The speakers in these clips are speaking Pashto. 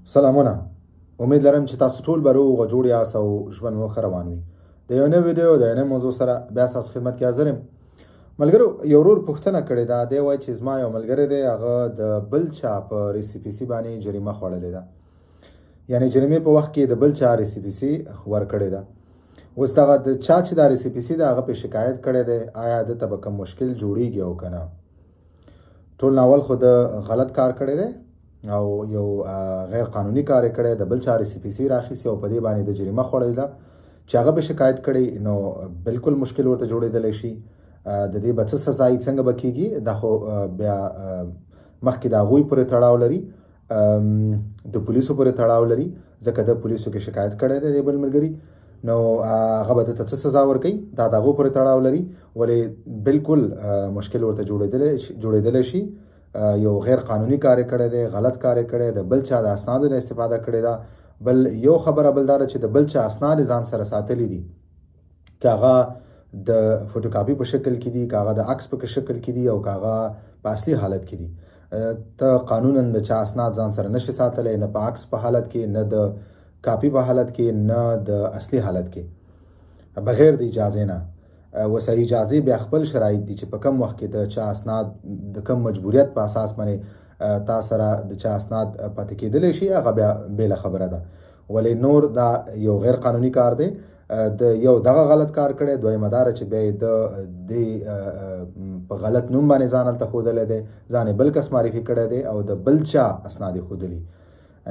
سلامونه. امید لرم چې تاسو ټول به روغ او جوړ یاست او ژوند مو ښه روان وي. د یو نوې ویډیو د یو نوې موضوع سره بیا ستاسو خدمت کې حاضر یم. ملګرو، یو ورور پوښتنه کړې ده. دی وایي چې زما یو ملګری دی، هغه د بل چا په ریسیپیسي باندې جریمه خوړلې ده، یعنې جریمې په وخت کې د بل چا ریسیپیسي ورکړې ده. اوس دغه د چا چې دا ریسیپیسي ده هغه پې شکایت کړی دی، آیا دته به کوم مشکل جوړیږي او که نه. ټول ناول خو د غلط کار کړی دی او یو غیر قانوني کار یې کړی، د بل چا ریسیپیسي راخیستې او په دې باندې د جریمه خوړلې ده چې هغه به شکایت کړی، نو بالکل مشکل ورته جوړېدلی شي. د دې به څه سزا یې څنګه به کېږي، دا خو بیا مخکې د هغوی پورې تړاو لري، د پولیسو پورې تړاو لري، ځکه د پولیسو کې شکایت کړی دی د بل ملګري، نو هغه به دته څه سزا ورکوي دا د هغو پورې تړاو لري. ولې بالکل مشکل ورته جوړېدلی شي. یو غیر قانوني کار یې کړی دی، غلط کار یې کړی، د بل چا د اسنادو نه استفاده کړې ده. بل یو خبره بل دا ده چې د بل چا اسناد یې ځان سره ساتلي دي، که هغه د فوټوکاپي په شکل کې دي، که هغه د عکس په شکل کې دي، او که هغه په اصلي حالت کې دي. ته قانونا د چا اسناد ځان سره نشي ساتلی، نه په عکس په حالت کې، نه د کاپي په حالت کې، نه د اصلي حالت کې، بغیر د اجازې نه. وسه اجازې بیا خپل شرایط دي چې په کم وخت کې د چا اسناد د کم مجبوریت په اساس باندې تا سره د چا اسناد پاتې کېدلی شي، هغه بیا بېله خبره ده. ولې نور دا یو غیر قانوني کار دی، د یو دغه غلط کار کړی، دویمه دا چې بیا یې د په غلط نوم باندې ځان هلته ښودلی دی، ځان یې بل کس معرفي کړی دی او د بل چا اسناد یې ښودلي،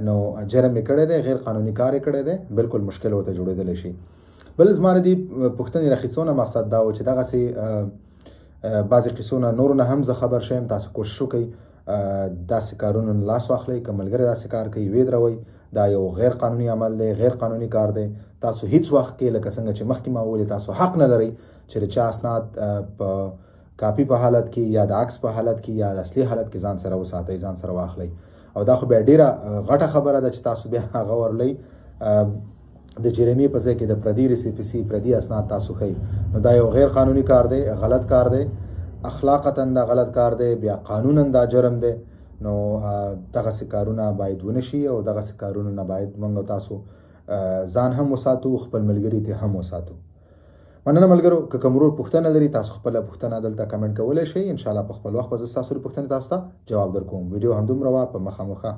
نو جرم یې کړی دی، غیر قانوني کار یې کړی دی، بالکل مشکل ورته جوړېدلی شي. بل زما د دې پوښتنې راخیستو نه مقصد دا و چې دغسې بعضې قصو نه نورو نه هم زه خبر شیم. تاسو کوشش وکئ داسې کارونو نه لاس واخلئ. که ملګری داسې کار کوي ویې دروئ. دا یو غیر قانوني عمل دی، غیر قانوني کار دی. تاسو هیڅ وخت کې لکه څنګه چې مخکې ما وویلې، تاسو حق نه لرئ چې د چا اسناد په کاپي په حالت کې یا د عکس په حالت کې یا د اصلي حالت کې ځان سره وساتئ، ځان سره واخلئ. او دا خو بیا ډېره غټه خبره ده چې تاسو بیا هغه ورلئ د جریمې په ځای کې د پردي ریسیپیسي، پردي اسناد تاسو ښئ. نو دا یو غیر قانوني کار دی، غلط کار دی، اخلاقتاً دا غلط کار دی، بیا قانونا دا جرم دی. نو دغسې کارونه باید ونه شي او دغسې کارونه نه باید موږ او تاسو ځان هم وساتو، خپل ملګري ته هم وساتو. مننه ملګرو. که کوم ورور پوښتنه لري، تاسو خپله پوښتنه دلته کمنټ کولی شئ. انشاءالله په خپل وخت به زه ستاسو پوښتنې تاسو ته جواب درکوم. ویډیو همدومره وه، په مخامخه